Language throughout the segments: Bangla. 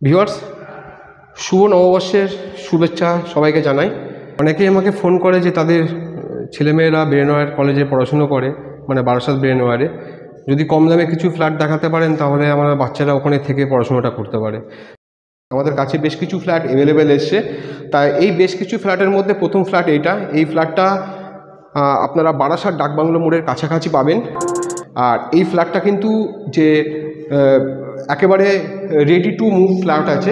ভিউয়ার্স, শুভ নববর্ষের শুভেচ্ছা সবাইকে জানাই। অনেকেই আমাকে ফোন করে যে তাদের ছেলেমেয়েরা ব্রেনওয়্যার কলেজে পড়াশুনো করে, মানে বারাসাত ব্রেনওয়্যারে, যদি কম দামে কিছু ফ্ল্যাট দেখাতে পারেন তাহলে আমার বাচ্চারা ওখানে থেকে পড়াশোনাটা করতে পারে। আমাদের কাছে বেশ কিছু ফ্ল্যাট অ্যাভেলেবেল এসছে, তাই এই বেশ কিছু ফ্ল্যাটের মধ্যে প্রথম ফ্ল্যাট এইটা। এই ফ্ল্যাটটা আপনারা বারাসাত ডাকবাংলো মোড়ের কাছাকাছি পাবেন। আর এই ফ্ল্যাটটা কিন্তু যে একেবারে রেডি টু মুভ ফ্ল্যাট আছে,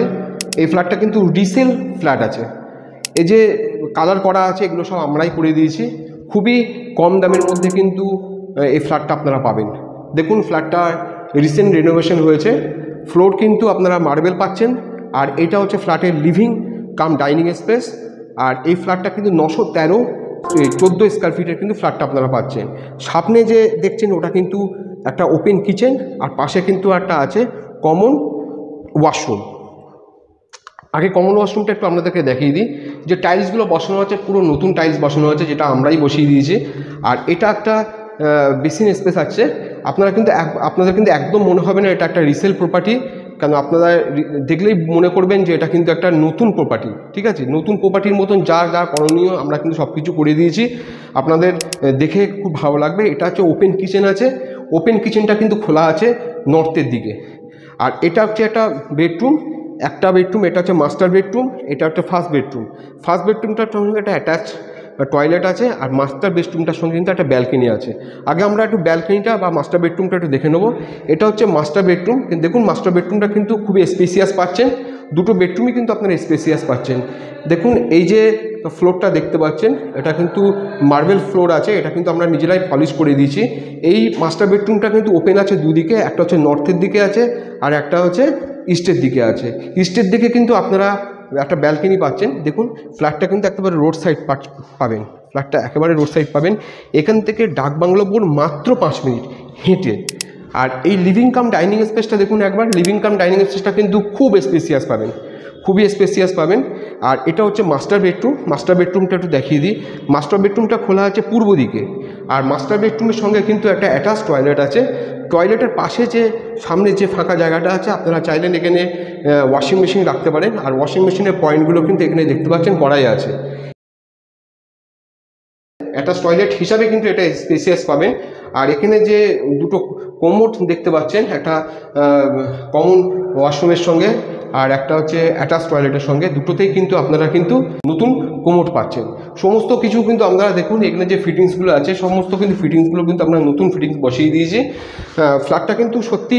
এই ফ্ল্যাটটা কিন্তু রিসেল ফ্ল্যাট আছে। এই যে কালার করা আছে এগুলো সব আমরাই করে দিয়েছি, খুবই কম দামের মধ্যে কিন্তু এই ফ্ল্যাটটা আপনারা পাবেন। দেখুন, ফ্ল্যাটটা রিসেন্ট রেনোভেশন হয়েছে, ফ্লোর কিন্তু আপনারা মার্বেল পাচ্ছেন। আর এটা হচ্ছে ফ্ল্যাটের লিভিং কাম ডাইনিং স্পেস। আর এই ফ্ল্যাটটা কিন্তু 913-14 স্কোয়ার ফিটের কিন্তু ফ্ল্যাটটা আপনারা পাচ্ছেন। সামনে যে দেখছেন ওটা কিন্তু একটা ওপেন কিচেন, আর পাশে কিন্তু একটা আছে কমন ওয়াশরুম। আগে কমন ওয়াশরুমটা একটু আপনাদেরকে দেখিয়ে দিই। যে টাইলসগুলো বসানো আছে পুরো নতুন টাইলস বসানো আছে, যেটা আমরাই বসিয়ে দিয়েছি। আর এটা একটা বেসিন স্পেস আছে। আপনাদের কিন্তু একদম মনে হবে না এটা একটা রিসেল প্রপার্টি, কারণ আপনারা দেখলেই মনে করবেন যে এটা কিন্তু একটা নতুন প্রপার্টি। ঠিক আছে, নতুন প্রপার্টির মতন যা করণীয় আমরা কিন্তু সব কিছু করে দিয়েছি, আপনাদের দেখে খুব ভালো লাগবে। এটা হচ্ছে ওপেন কিচেন আছে, ওপেন কিচেনটা কিন্তু খোলা আছে নর্থের দিকে। আর এটা হচ্ছে একটা বেডরুম, এটা হচ্ছে মাস্টার বেডরুম, এটা হচ্ছে ফার্স্ট বেডরুম। ফার্স্ট বেডরুমটার সঙ্গে একটা অ্যাটাচ টয়লেট আছে, আর মাস্টার বেডরুমটার সঙ্গে কিন্তু একটা ব্যালকনি আছে। আগে আমরা একটু ব্যালকনিটা বা মাস্টার বেডরুমটা একটু দেখে নেবো। এটা হচ্ছে মাস্টার বেডরুম। দেখুন, মাস্টার বেডরুমটা কিন্তু খুবই স্পেসিয়াস পাচ্ছেন, দুটো বেডরুমই কিন্তু আপনারা স্পেসিয়াস পাচ্ছেন। দেখুন, এই যে ফ্লোরটা দেখতে পাচ্ছেন এটা কিন্তু মার্বেল ফ্লোর আছে, এটা কিন্তু আমরা নিজেরাই পলিশ করে দিয়েছি। এই মাস্টার বেডরুমটা কিন্তু ওপেন আছে দুদিকে, একটা হচ্ছে নর্থের দিকে আছে আর একটা হচ্ছে ইস্টের দিকে আছে। ইস্টের দিকে কিন্তু আপনারা একটা ব্যালকনি পাচ্ছেন। দেখুন, ফ্ল্যাটটা কিন্তু একেবারে রোড সাইড পাবেন, ফ্ল্যাটটা একেবারে রোড সাইড পাবেন। এখান থেকে ডাকবাংলো মোড় মাত্র 5 মিনিট হেঁটে। আর এই লিভিং কাম ডাইনিং স্পেসটা দেখুন একবার, লিভিং কাম ডাইনিং স্পেসটা কিন্তু খুব স্পেসিয়াস পাবেন, খুবই স্পেসিয়াস পাবেন। আর এটা হচ্ছে মাস্টার বেডরুম। মাস্টার বেডরুমটা একটু দেখিয়ে দিই। মাস্টার বেডরুমটা খোলা আছে পূর্ব দিকে, আর মাস্টার বেডরুমের সঙ্গে কিন্তু একটা অ্যাটাচ টয়লেট আছে। টয়লেটের পাশে যে সামনে যে ফাঁকা জায়গাটা আছে, আপনারা চাইলেন এখানে ওয়াশিং মেশিন রাখতে পারেন। আর ওয়াশিং মেশিনের পয়েন্টগুলো কিন্তু এখানে দেখতে পাচ্ছেন করাই আছে। অ্যাটাচ টয়লেট হিসাবে কিন্তু এটা স্পেসিয়াস পাবেন। আর এখানে যে দুটো কোমোড দেখতে পাচ্ছেন, একটা কমন ওয়াশরুমের সঙ্গে আর একটা হচ্ছে অ্যাটাচ টয়লেটের সঙ্গে, দুটোতেই কিন্তু আপনারা কিন্তু নতুন কোমোড পাচ্ছেন। সমস্ত কিছু কিন্তু আপনারা দেখুন এখানে যে ফিটিংসগুলো আছে, সমস্ত কিন্তু ফিটিংসগুলো কিন্তু আমরা নতুন ফিটিংস বসিয়ে দিয়েছি। ফ্ল্যাটটা কিন্তু সত্যি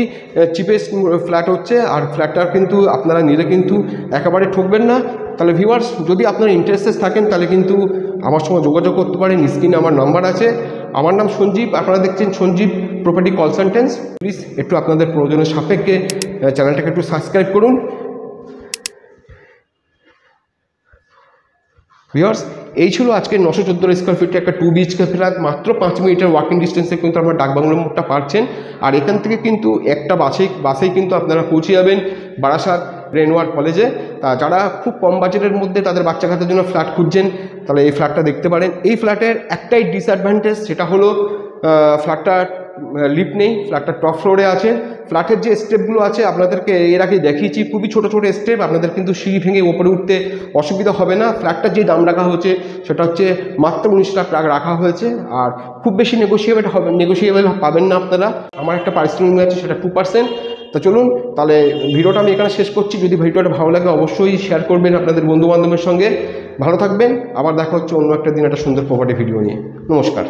চিপেস্ট ফ্ল্যাট হচ্ছে। আর ফ্ল্যাটটা কিন্তু আপনারা নিলে কিন্তু একেবারে ঠকবেন না। তাহলে ভিউয়ার্স, যদি আপনারা ইন্টারেস্টেড থাকেন তাহলে কিন্তু আমার সঙ্গে যোগাযোগ করতে পারেন। স্ক্রিনে আমার নাম্বার আছে। আমার নাম সঞ্জীব, আপনারা দেখছেন সঞ্জীব প্রপার্টি কনসালটেন্টস। প্লিজ একটু আপনাদের প্রয়োজনের সাপেক্ষে চ্যানেলটাকে একটু সাবস্ক্রাইব করুন। ভিউয়ার্স, এই ছিল আজকে 914 স্কোয়ার ফিটে একটা 2 BHK ফ্ল্যাট, মাত্র 5 মিনিটের ওয়াকিং ডিস্টেন্সে কিন্তু আপনারা ডাকবাংলো মোড়টা পাচ্ছেন। আর এখান থেকে কিন্তু একটা বাসেই কিন্তু আপনারা পৌঁছে যাবেন বারাসাত ব্রেনওয়্যার কলেজে। তা যারা খুব কম বাজেটের মধ্যে তাদের বাচ্চা কাচ্চার জন্য ফ্ল্যাট খুঁজছেন, তাহলে এই ফ্ল্যাটটা দেখতে পারেন। এই ফ্ল্যাটের একটাই ডিসঅ্যাডভান্টেজ, সেটা হলো ফ্ল্যাটটার লিফট নেই, ফ্ল্যাটটা টপ ফ্লোরে আছে। ফ্ল্যাটের যে স্টেপগুলো আছে আপনাদেরকে এর আগে দেখিয়েছি, খুবই ছোটো ছোটো স্টেপ, আপনাদের কিন্তু সিঁড়ি ভেঙে ওপরে উঠতে অসুবিধা হবে না। ফ্ল্যাটটার যে দাম রাখা হয়েছে সেটা হচ্ছে মাত্র 19 লাখ টাকা রাখা হয়েছে। আর খুব বেশি নেগোশিয়েবল পাবেন না আপনারা। আমার একটা পারিশ্রমিক আছে, সেটা 2%। তো চলুন, তাহলে ভিডিওটা আমি এখানে শেষ করছি। যদি ভিডিওটা ভালো লাগে অবশ্যই শেয়ার করবেন আপনাদের বন্ধুবান্ধবের সঙ্গে। ভালো থাকবেন, আবার দেখা হচ্ছে অন্য একটা দিন একটা সুন্দর প্রপার্টি ভিডিও নিয়ে। নমস্কার।